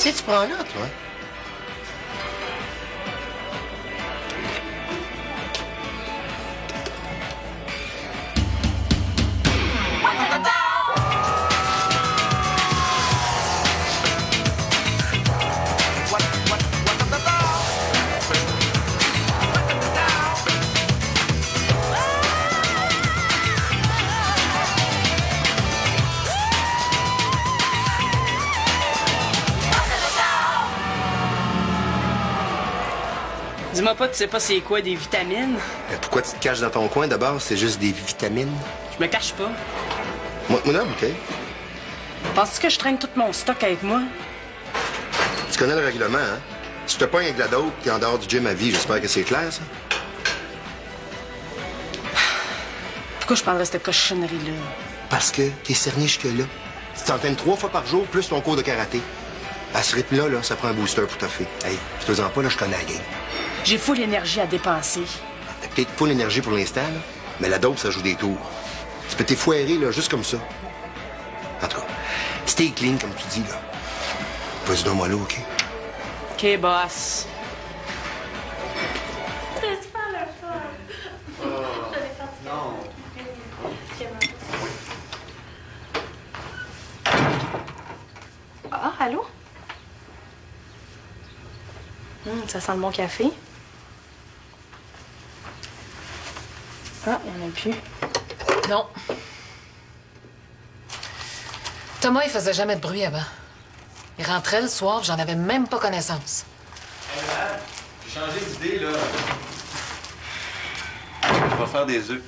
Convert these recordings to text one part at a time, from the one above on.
Qu'est-ce que tu prends là, toi? Dis-moi pas, tu sais pas c'est quoi des vitamines? Mais pourquoi tu te caches dans ton coin d'abord? C'est juste des vitamines? Je me cache pas. Moi non, OK. Penses-tu que je traîne tout mon stock avec moi? Tu connais le règlement, hein? Si je te pogne avec la dope, t'es en dehors du gym à vie. J'espère que c'est clair, ça? Pourquoi je prendrais cette cochonnerie-là? Parce que t'es cerné jusque-là. Tu t'entraînes 3 fois par jour, plus ton cours de karaté. À ce rythme-là, là, ça prend un booster pour ta fille. Hey, fais-en pas, là, je connais la game. J'ai full énergie à dépenser. T'as peut-être full énergie pour l'instant, là, mais la dope, ça joue des tours. Tu peux t'effoirer, là, juste comme ça. En tout cas, stay clean, comme tu dis, là. Vas-y, donne-moi là, OK? OK, boss. C'est super le fun. Non. Ah, allô? Ça sent le bon café. Ah, il n'y en a plus. Non. Thomas, il faisait jamais de bruit avant. Il rentrait le soir, j'en avais même pas connaissance. Hey, Matt, j'ai changé d'idée, là. On va faire des œufs.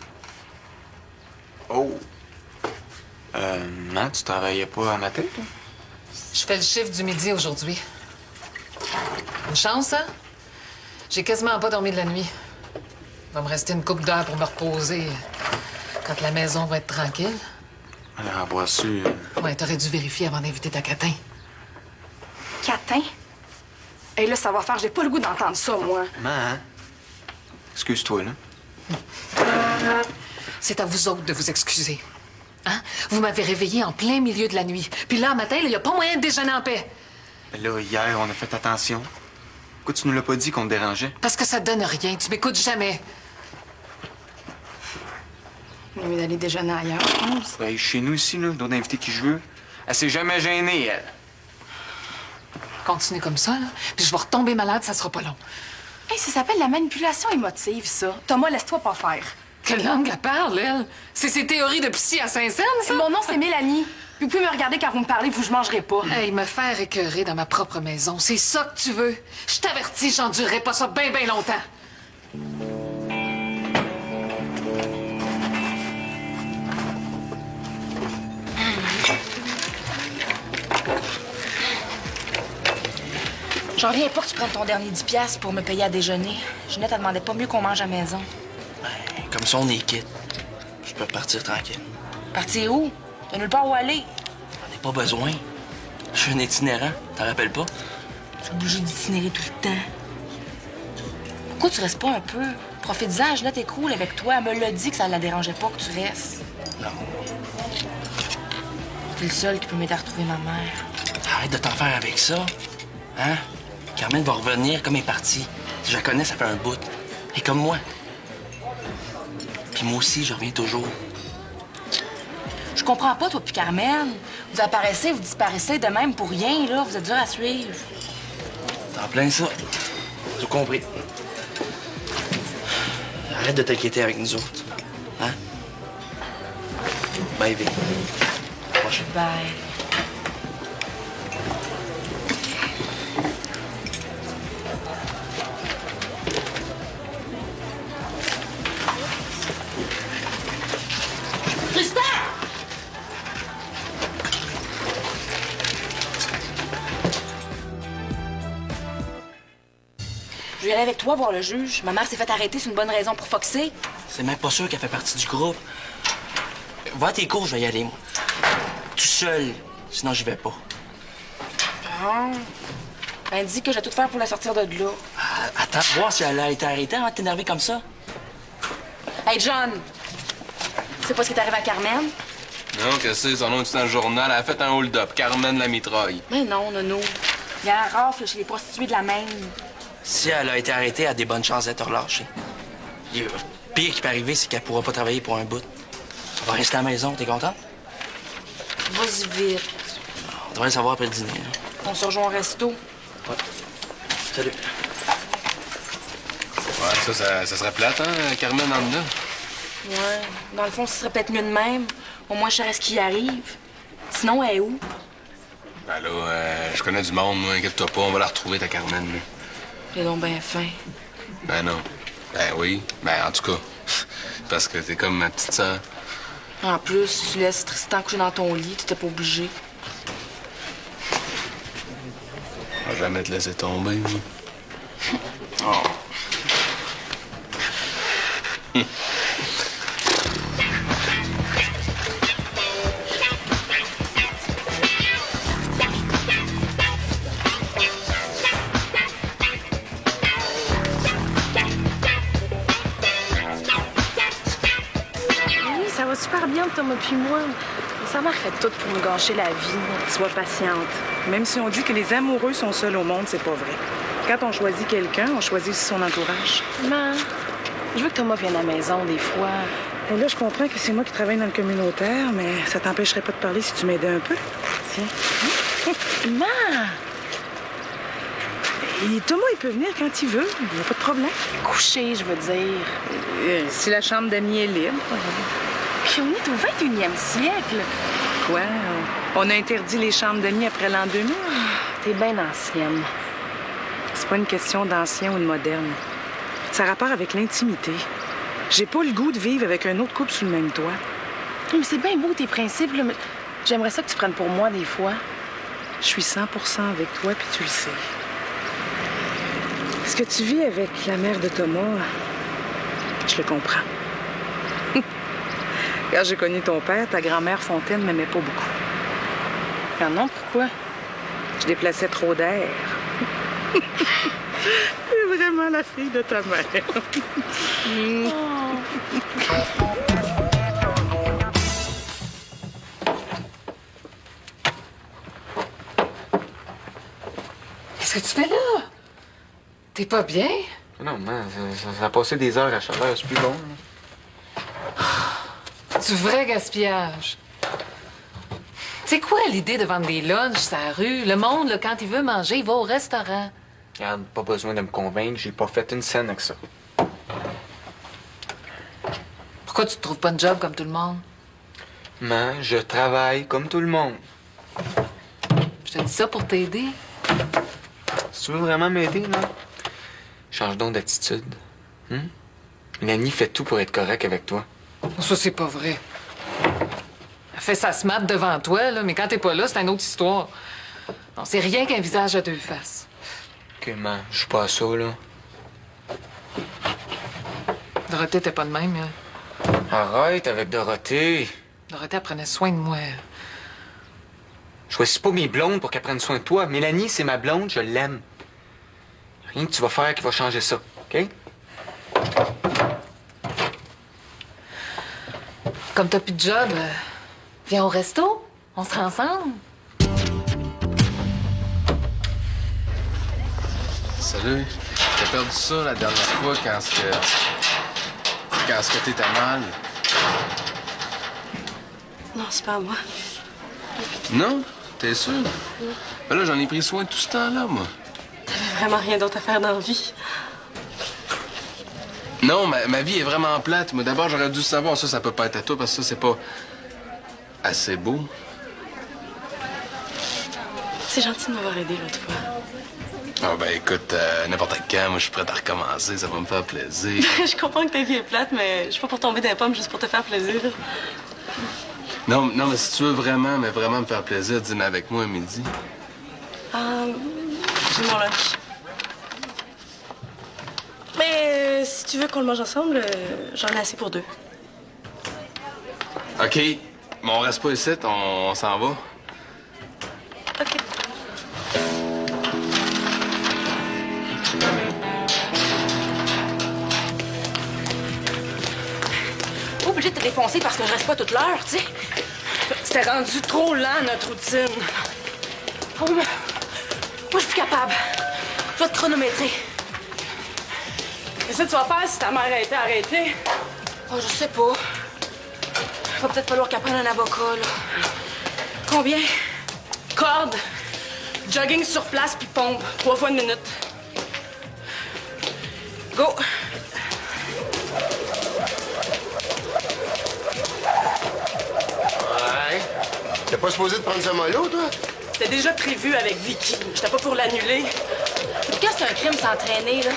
Oh. Matt, tu travaillais pas à matin, toi? Je fais le chiffre du midi aujourd'hui. Une chance, hein? J'ai quasiment pas dormi de la nuit. Il va me rester une couple d'heures pour me reposer quand la maison va être tranquille. Alors, bois-tu... Ouais, t'aurais dû vérifier avant d'inviter ta catin. Catin? Et là, ça va faire, j'ai pas le goût d'entendre ça, moi. Matt, excuse-toi, là. C'est à vous autres de vous excuser. Hein? Vous m'avez réveillé en plein milieu de la nuit. Puis là, matin, il n'y a pas moyen de déjeuner en paix. Mais là, hier, on a fait attention. Pourquoi tu nous l'as pas dit qu'on te dérangeait? Parce que ça donne rien. Tu m'écoutes jamais. Il est mieux d'aller déjeuner ailleurs, je pense. Ouais, chez nous, ici, là, je dois inviter qui je veux. Elle s'est jamais gênée, elle. Continue comme ça, là. Puis je vais retomber malade, ça sera pas long. Hey, ça s'appelle la manipulation émotive, ça. Thomas, laisse-toi pas faire. Quelle langue elle parle, elle? C'est ses théories de psy à Saint-Saëns, ça? Mon nom, c'est Mélanie. Puis vous pouvez me regarder quand vous me parlez, vous, je mangerai pas. Hey, me faire écœurer dans ma propre maison, c'est ça que tu veux? Je t'avertis, j'endurerai pas ça bien, bien longtemps. J'en reviens pas que tu prennes ton dernier 10$ pour me payer à déjeuner. Ginette, elle demandait pas mieux qu'on mange à la maison. Ben, comme ça, on est quitte. Je peux partir tranquille. Partir où? T'as nulle part où aller. J'en ai pas besoin. Je suis un itinérant, t'en rappelles pas? Tu es obligé d'itinérer tout le temps. Pourquoi tu restes pas un peu? Profite-en, Ginette est cool avec toi. Elle me l'a dit que ça la dérangeait pas que tu restes. Non. T'es le seul qui peut m'aider à retrouver ma mère. Arrête de t'en faire avec ça. Hein? Carmen va revenir comme elle est partie. Je la connais, ça fait un bout. Et comme moi. Puis moi aussi, je reviens toujours. Je comprends pas, toi puis Carmen. Vous apparaissez, vous disparaissez de même pour rien, là. Vous êtes dur à suivre. T'es en plein ça. Tout compris. Arrête de t'inquiéter avec nous autres. Hein? Bye, Vic. À la prochaine. Bye. Je vais aller avec toi voir le juge. Ma mère s'est fait arrêter, c'est une bonne raison pour foxer. C'est même pas sûr qu'elle fait partie du groupe. Va à tes cours, je vais y aller, moi. Tout seul. Sinon, j'y vais pas. Bon. Ben, dis que je vais tout faire pour la sortir de là. Ah, attends, voir si elle a été arrêtée avant de t'énerver comme ça. Hey, John! Tu sais pas ce qui est arrivé à Carmen? Non, qu'est-ce que c'est? Son nom est dans le journal. Elle a fait un hold-up. Carmen la mitraille. Ben non, Nono. Il y a un rafle chez les prostituées de la Maine. Si elle a été arrêtée, elle a des bonnes chances d'être relâchée. Le pire qui peut arriver, c'est qu'elle pourra pas travailler pour un bout. On va rester à la maison, t'es content? Vas-y vite. On devrait le savoir après le dîner. Là. On se rejoint au resto. Ouais. Salut. Ouais, ça serait plate, hein, Carmen en dedans? Ouais. Dans le fond, ce serait peut-être mieux de même. Au moins, je saurais ce qui arrive. Sinon, elle est où? Ben là, je connais du monde, moi, inquiète-toi pas, on va la retrouver, ta Carmen, là. J'ai donc bien faim. Ben non. Ben oui. Ben en tout cas, parce que t'es comme ma petite sœur. En plus, tu laisses Tristan coucher dans ton lit, t'étais pas obligé. On va jamais te laisser tomber, moi. Oh. Oui, ça va super bien, Thomas puis moi. Sa mère fait tout pour nous gâcher la vie. Sois patiente. Même si on dit que les amoureux sont seuls au monde, c'est pas vrai. Quand on choisit quelqu'un, on choisit aussi son entourage. Maman, je veux que Thomas vienne à la maison des fois. Et là, je comprends que c'est moi qui travaille dans le communautaire, mais ça t'empêcherait pas de parler si tu m'aidais un peu. Tiens. Maman! Et Thomas, il peut venir quand il veut. Il n'y a pas de problème. Coucher, je veux dire. Si la chambre d'amis est libre. Puis on est au 21e siècle. Quoi? On a interdit les chambres de nuit après l'an 2000? T'es bien ancienne. C'est pas une question d'ancien ou de moderne. Ça a rapport avec l'intimité. J'ai pas le goût de vivre avec un autre couple sous le même toit. Mais c'est bien beau, tes principes, là, mais j'aimerais ça que tu prennes pour moi des fois. Je suis 100% avec toi, puis tu le sais. Ce que tu vis avec la mère de Thomas, je le comprends. Quand j'ai connu ton père, ta grand-mère Fontaine m'aimait pas beaucoup. Ah non, pourquoi? Je déplaçais trop d'air. C'est vraiment la fille de ta mère. Qu'est-ce que tu fais là? T'es pas bien? Non, man, ça a passé des heures à chaleur, c'est plus bon. Du vrai gaspillage. C'est quoi l'idée de vendre des lunchs sur la rue? Le monde, là, quand il veut manger, il va au restaurant. Regarde, pas besoin de me convaincre, j'ai pas fait une scène avec ça. Pourquoi tu te trouves pas de job comme tout le monde? Man, je travaille comme tout le monde. Je te dis ça pour t'aider. Si tu veux vraiment m'aider, là, change donc d'attitude. Mélanie fait tout pour être correcte avec toi. Ça, c'est pas vrai. Elle fait sa smart devant toi, là, mais quand t'es pas là, c'est une autre histoire. Non, c'est rien qu'un visage à deux faces. OK, man, je suis pas à ça, là. Dorothée t'es pas de même, hein? Arrête avec Dorothée. Dorothée, elle prenait soin de moi. Je choisis pas mes blondes pour qu'elles prennent soin de toi. Mélanie, c'est ma blonde, je l'aime. Rien que tu vas faire qui va changer ça, OK? Comme t'as plus de job, viens au resto. On sera ensemble. Salut. T'as perdu ça la dernière fois quand t'étais mal. Non, c'est pas moi. Non? T'es sûr? Ben là, j'en ai pris soin tout ce temps-là, moi. T'avais vraiment rien d'autre à faire dans la vie. Non, ma vie est vraiment plate. Moi, d'abord, j'aurais dû savoir ça peut pas être à toi parce que ça, c'est pas assez beau. C'est gentil de m'avoir aidé l'autre fois. Ah ben écoute, n'importe quand, moi je suis prête à recommencer, ça va me faire plaisir. Je comprends que ta vie est plate, mais je suis pas pour tomber dans les pommes juste pour te faire plaisir. Non, mais si tu veux vraiment, mais vraiment me faire plaisir, dîner avec moi à midi. J'ai mon lunch. Mais si tu veux qu'on le mange ensemble, j'en ai assez pour deux. OK, mais on reste pas ici, on s'en va. OK. Pas obligé de te défoncer parce que je reste pas toute l'heure, tu sais. C'était rendu trop lent, notre routine. Oh, mais Moi, je suis plus capable. Je vais te chronométrer. Qu'est-ce que tu vas faire si ta mère a été arrêtée? Oh, je sais pas. Va peut-être falloir qu'elle prenne un avocat, là. Combien? Corde, jogging sur place puis pompe. 3 fois une minute. Go! Ouais. T'es pas supposé de prendre ce mollo, toi? C'était déjà prévu avec Vicky. J'étais pas pour l'annuler. Quand c'est un crime s'entraîner, là?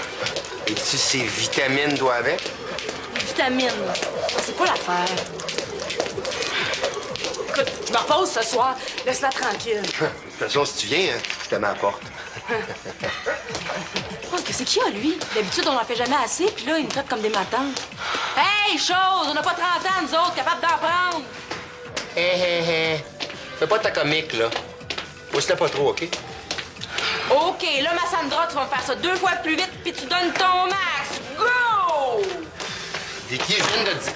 Et tu ces vitamines, toi, avec? Vitamine. C'est quoi l'affaire? Écoute, je me repose ce soir. Laisse-la tranquille. De toute façon, si tu viens, hein, je te mets à la porte. Oh, qu'est-ce qu'il y a, lui? D'habitude, on n'en fait jamais assez, puis là, il nous traite comme des matantes. Hey, chose! On n'a pas 30 ans, nous autres, capables d'en prendre! Hé. Fais pas ta comique, là. Pousse-la pas trop, OK? OK, là, ma Sandra, tu vas me faire ça 2 fois plus vite, puis tu donnes ton max. Go! Vicky, je viens de te dire.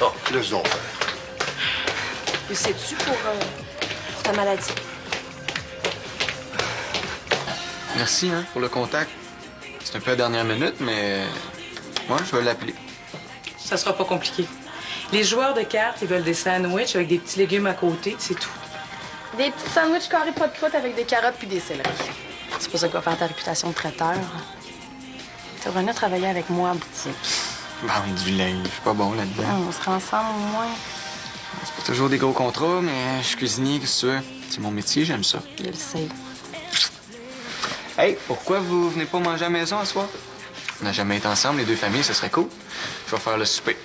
Oh, là, je faire. Le sais-tu pour ta maladie? Merci, hein, pour le contact. C'est un peu à la dernière minute, mais moi, je vais l'appeler. Ça sera pas compliqué. Les joueurs de cartes, ils veulent des sandwichs avec des petits légumes à côté, c'est tout. Des petits sandwichs carrés pas de potes avec des carottes puis des céleris. C'est pour ça que va faire ta réputation de traiteur. Tu vas venir travailler avec moi en boutique. Bande du linge, je suis pas bon là-dedans. On sera ensemble au moins. C'est pas toujours des gros contrats, mais je suis cuisinier, qu'est-ce que tu veux? C'est mon métier, j'aime ça. Je le sais. Hey, pourquoi vous venez pas manger à la maison à soir? On n'a jamais été ensemble, les deux familles, ce serait cool. Je vais faire le souper.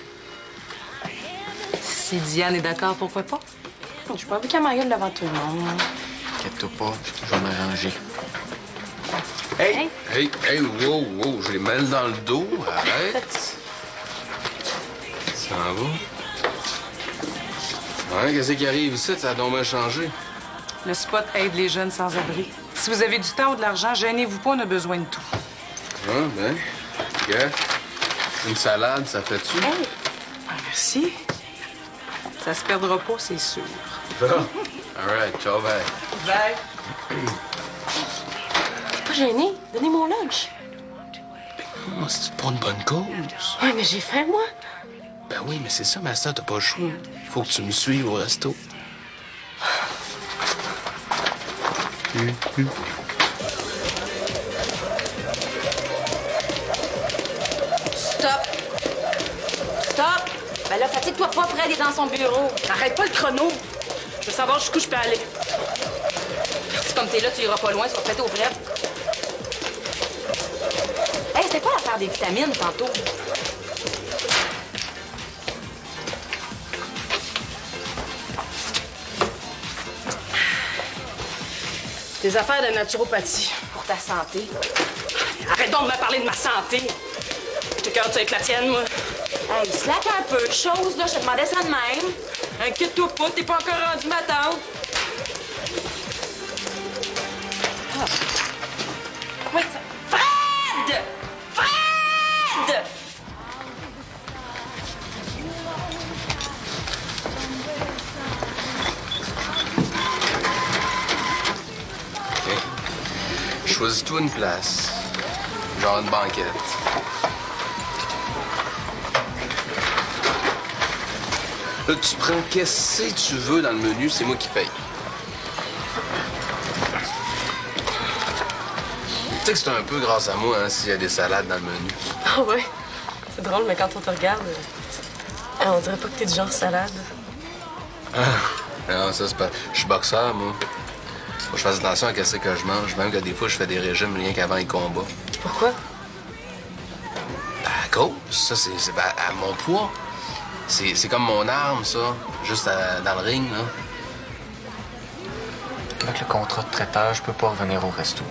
Si Diane est d'accord, pourquoi pas? Je suis pas vu qu'à ma gueule devant tout le monde. Inquiète-toi pas, je vais m'arranger. Hey, wow, j'ai mal dans le dos. Arrête. Ça va? Ouais, qu'est-ce qui arrive ici? Ça a donc bien changé. Le spot aide les jeunes sans-abri. Si vous avez du temps ou de l'argent, gênez-vous pas, on a besoin de tout. Ah, ben. Gars, une salade, ça fait-tu? Ah, merci. Ça se perdra pas, c'est sûr. All right, ciao, bye. Bye. Pas gêné. Donnez mon lunch. Oh, c'est pas une bonne cause. Oui, mais j'ai faim, moi. Ben oui, mais c'est ça, ma soeur, t'as pas le choix. Il faut que tu me suives au resto. Stop. Stop. Ben là, fatigue-toi pas, Fred est dans son bureau. Arrête pas le chrono. Je veux savoir jusqu'où je peux aller. Si comme t'es là, tu iras pas loin, tu vas péter au Fred. Hey, c'était quoi l'affaire des vitamines tantôt? Des affaires de naturopathie. Pour ta santé. Arrête donc de me parler de ma santé. J'ai cœur avec la tienne, moi. Hey, slack un peu de choses, là. Je te demandais ça de même. Inquiète-toi pas, t'es pas encore rendu ma tante. Oui, ça... Fred! Fred! Choisis-toi une place. Genre une banquette. Là, tu prends qu'est-ce que tu veux dans le menu, c'est moi qui paye. Tu sais que c'est un peu grâce à moi, hein, s'il y a des salades dans le menu. Ah ouais? C'est drôle, mais quand on te regarde, on dirait pas que t'es du genre salade. Non, ça, c'est pas... Je suis boxeur, moi. Faut que je fasse attention à ce que je mange, même que des fois, je fais des régimes rien qu'avant les combats. Pourquoi? Ben, à cause. Ça, c'est à mon poids. C'est comme mon arme, ça. Juste dans le ring, là. Avec le contrat de traiteur, je peux pas revenir au resto.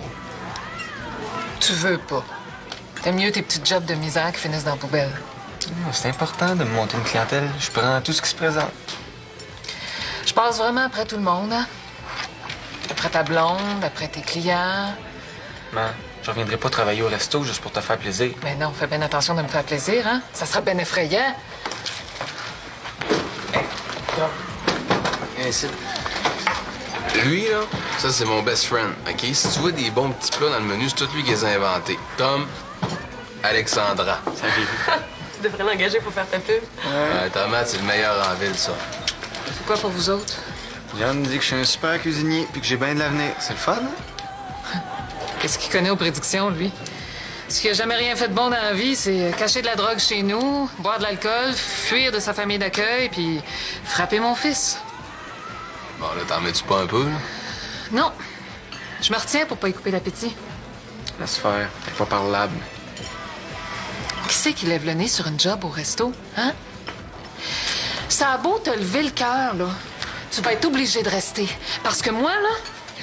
Tu veux pas. T'aimes mieux tes petits jobs de misère qui finissent dans la poubelle. C'est important de me monter une clientèle. Je prends tout ce qui se présente. Je passe vraiment après tout le monde, hein? Après ta blonde, après tes clients. Man, je reviendrai pas travailler au resto juste pour te faire plaisir. Mais non, fais bien attention de me faire plaisir, hein? Ça sera bien effrayant. Viens ici. Lui, là, ça, c'est mon best friend, OK? Si tu vois des bons petits plats dans le menu, c'est tout lui qui les a inventés. Tom, Alexandra. Salut. Tu devrais l'engager pour faire ta pub. Ouais, tomate, c'est le meilleur en ville, ça. C'est quoi pour vous autres? Diane me dit que je suis un super cuisinier puis que j'ai bien de l'avenir. C'est le fun, hein? Qu'est-ce qu'il connaît aux prédictions, lui? Ce qui a jamais rien fait de bon dans la vie, c'est cacher de la drogue chez nous, boire de l'alcool, fuir de sa famille d'accueil, puis frapper mon fils. Bon, là, t'en mets-tu pas un peu, là? Non. Je me retiens pour pas y couper l'appétit. Laisse faire. T'es pas parlable. Qui c'est qui lève le nez sur une job au resto, hein? Ça a beau te lever le cœur, là. Tu vas être obligé de rester. Parce que moi, là,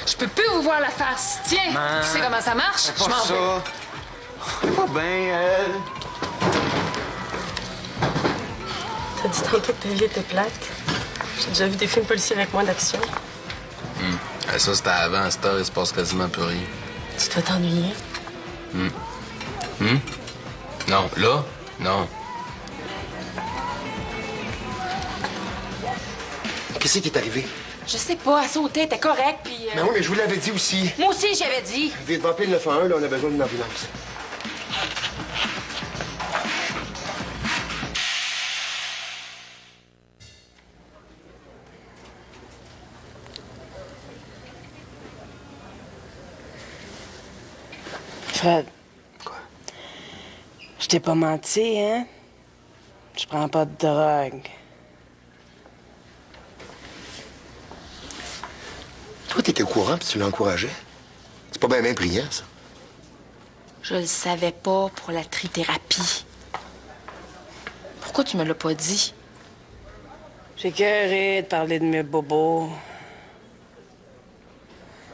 je peux plus vous voir la face. Tiens, tu sais comment ça marche? C'est pas ça. C'est pas bien, elle. T'as dit tantôt que ta vie était plate. J'ai déjà vu des films policiers avec moins d'action. Ça, c'était avant. À cette heure, il se passe quasiment plus rien. Tu dois t'ennuyer. Non, là, non. Qu'est-ce qui est arrivé? Je sais pas, elle sautait, t'es correct, puis... Mais oui, mais je vous l'avais dit aussi. Moi aussi, j'avais dit. Vite, va appeler le 911, là, on a besoin d'une ambulance. Fred. Quoi? Je t'ai pas menti, hein? Je prends pas de drogue. Toi, t'étais au courant puis tu l'encourageais. C'est pas bien brillant, ça. Je le savais pas pour la trithérapie. Pourquoi tu me l'as pas dit? J'ai cœuré de parler de mes bobos.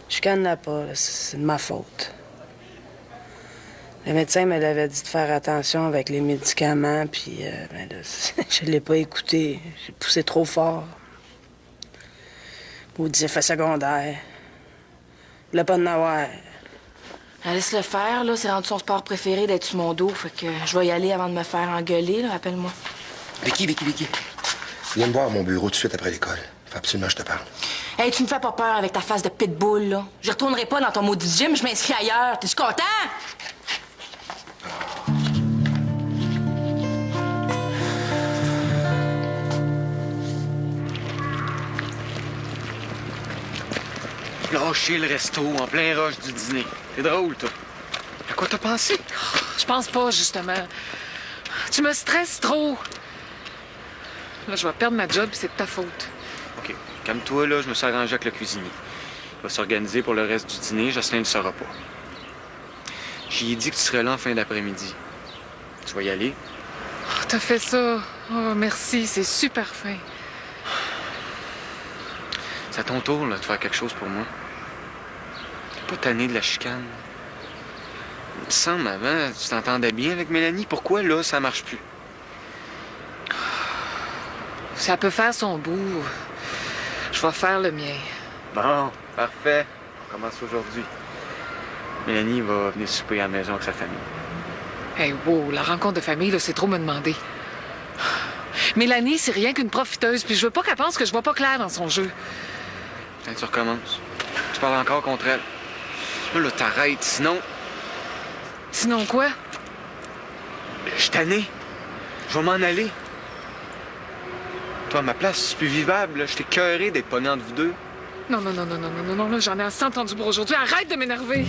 Je connais pas, là. C'est de ma faute. Le médecin me l'avait dit de faire attention avec les médicaments, puis ben là, je l'ai pas écouté. J'ai poussé trop fort. Maudit effet secondaire. Je voulais pas en avoir. Laisse-le faire, là. C'est rendu son sport préféré d'être sur mon dos. Fait que je vais y aller avant de me faire engueuler, là. Appelle-moi. Vicky. Viens me voir à mon bureau tout de suite après l'école. Faut absolument que je te parle. Hey, tu me fais pas peur avec ta face de pitbull, là. Je retournerai pas dans ton maudit gym, je m'inscris ailleurs. T'es-tu content? Lâcher le resto en plein rush du dîner. C'est drôle, toi. À quoi t'as pensé? Je pense pas, justement. Tu me stresses trop. Là, je vais perdre ma job, puis c'est de ta faute. OK. Calme-toi, là. Je me suis arrangé avec le cuisinier. Il va s'organiser pour le reste du dîner. Jocelyn ne le saura pas. J'y ai dit que tu serais là en fin d'après-midi. Tu vas y aller? Oh, t'as fait ça. Oh, merci. C'est super fin. C'est à ton tour, là, de faire quelque chose pour moi. T'es pas tanné de la chicane. Il me semble, avant, tu t'entendais bien avec Mélanie. Pourquoi, là, ça marche plus? Ça peut faire son bout. Je vais faire le mien. Bon, parfait. On commence aujourd'hui. Mélanie va venir souper à la maison avec sa famille. Hey, wow, la rencontre de famille, là, c'est trop me demander. Mélanie, c'est rien qu'une profiteuse, puis je veux pas qu'elle pense que je vois pas clair dans son jeu. Putain, tu recommences. Tu parles encore contre elle. Là, t'arrêtes, sinon... Sinon quoi? Je suis tanné. Je vais m'en aller. Toi, à ma place, c'est plus vivable. Là. Je t'ai cœuré d'être pogné entre vous deux. Non, là, j'en ai assez entendu pour aujourd'hui. Arrête de m'énerver!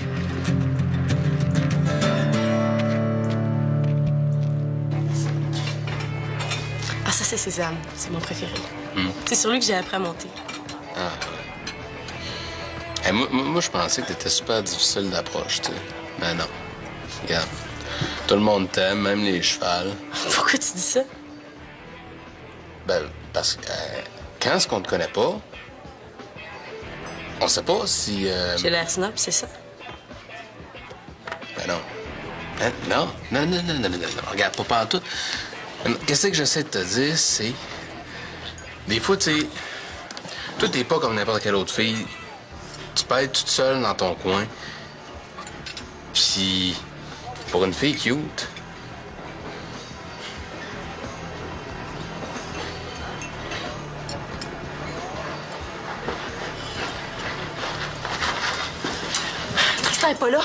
Ah, ça, c'est Sésame. C'est mon préféré. C'est sur lui que j'ai appris à monter. Ah, ouais. Hey, moi, je pensais que t'étais super difficile d'approche, tu sais. Mais non. Regarde. Tout le monde t'aime, même les chevals. Pourquoi tu dis ça? Ben, parce que quand est-ce qu'on te connaît pas, on sait pas si... J'ai l'air snob, c'est ça? Ben non. Hein? Non. Regarde, pas pantoute. Qu'est-ce que j'essaie de te dire, c'est... Des fois, tu sais... Toi, t'es pas comme n'importe quelle autre fille. Tu peux être toute seule dans ton coin. Puis... Pour une fille cute... Tristan est pas là.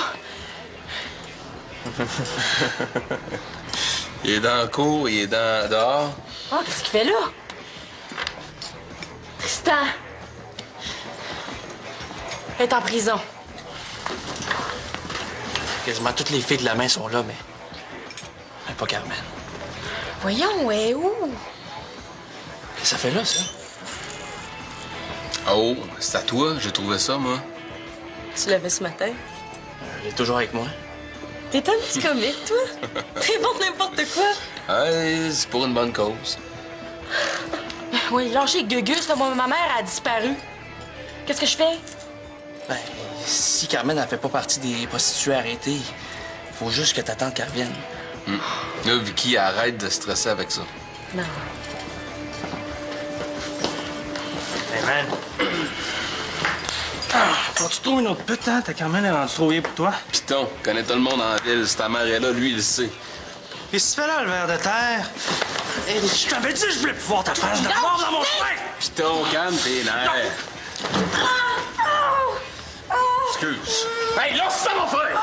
Il est dans le cours, il est dehors. Ah, qu'est-ce qu'il fait là? Tristan! Elle est en prison. Quasiment toutes les filles de la main sont là, mais pas Carmen. Voyons, elle est où? Qu'est-ce que ça fait là, ça? Oh, c'est à toi, j'ai trouvé ça, moi. Tu l'avais ce matin? Elle est toujours avec moi. T'es un petit comique, toi? T'es bon de n'importe quoi. Ouais, c'est pour une bonne cause. Oui, lâchez Gugus, là, moi, ma mère a disparu. Qu'est-ce que je fais? Ben, si Carmen n'a fait pas partie des prostituées arrêtées, il faut juste que t'attendes qu'elle revienne. Là, Vicky, arrête de stresser avec ça. Non. Hey, man. Faut que tu trouves une autre pute, hein? Ta Carmen est rendue trop vieille pour toi. Piton, connais tout le monde en ville. Si ta mère est là, lui, il le sait. Qu'est-ce que tu fais là, le ver de terre? Hey, je t'avais dit que je voulais plus voir ta face de mort dans mon chemin! Piton, calme tes nerfs. Excuse. Hey, lâche ça, mon frère!